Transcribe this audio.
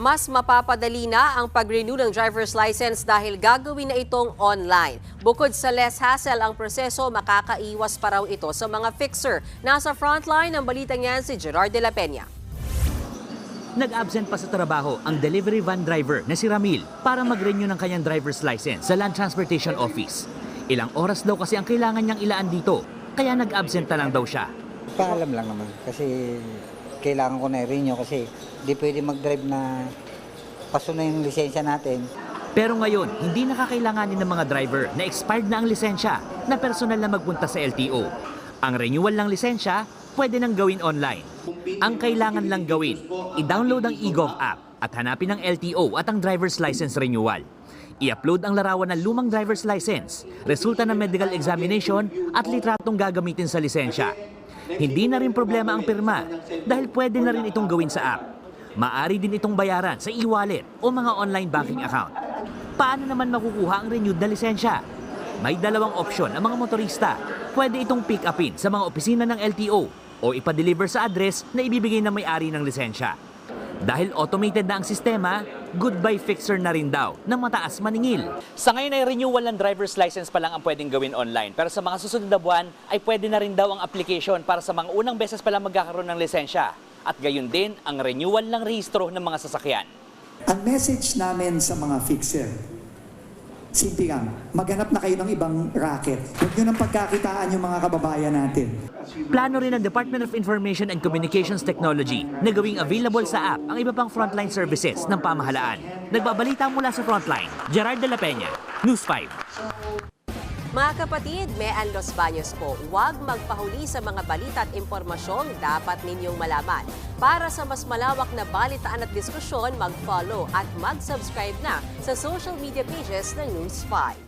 Mas mapapadali na ang pag-renew ng driver's license dahil gagawin na itong online. Bukod sa less hassle ang proseso, makakaiwas pa raw ito sa mga fixer. Nasa frontline ng balitang yan si Gerard de la Peña. Nag-absent pa sa trabaho ang delivery van driver na si Ramil para mag-renew ng kanyang driver's license sa Land Transportation Office. Ilang oras daw kasi ang kailangan niyang ilaan dito, kaya nag-absent na lang daw siya. Paalam lang naman kasi kailangan ko na i-renew kasi di pwede mag-drive na paso na yung lisensya natin. Pero ngayon, hindi nakakailanganin ng mga driver na expired na ang lisensya na personal na magpunta sa LTO. Ang renewal ng lisensya, pwede nang gawin online. Ang kailangan lang gawin, i-download ang eGov app at hanapin ang LTO at ang driver's license renewal. I-upload ang larawan ng lumang driver's license, resulta ng medical examination at litratong gagamitin sa lisensya. Hindi na rin problema ang pirma dahil pwede na rin itong gawin sa app. Maaari din itong bayaran sa e-wallet o mga online banking account. Paano naman makukuha ang renewed na lisensya? May dalawang opsyon ang mga motorista. Pwede itong pick upin sa mga opisina ng LTO o ipa-deliver sa address na ibibigay ng may-ari ng lisensya. Dahil automated na ang sistema, goodbye fixer na rin daw ng mataas maningil. Sa ngayon ay renewal ng driver's license pa lang ang pwedeng gawin online. Pero sa mga susunod na buwan ay pwede na rin daw ang application para sa mga unang beses pa lang magkakaroon ng lisensya. At gayon din ang renewal ng rehistro ng mga sasakyan. Ang message namin sa mga fixer, simple lang, maghanap na kayo ng ibang racket. Huwag nyo nang pagkakitaan yung mga kababayan natin. Plano rin ng Department of Information and Communications Technology na gawing available sa app ang iba pang frontline services ng pamahalaan. Nagbabalita mula sa frontline, Gerard de la Peña, News 5. Mga kapatid, Mean Los Baños po, huwag magpahuli sa mga balita at impormasyong dapat ninyong malaman. Para sa mas malawak na balitaan at diskusyon, mag-follow at mag-subscribe na sa social media pages ng News 5.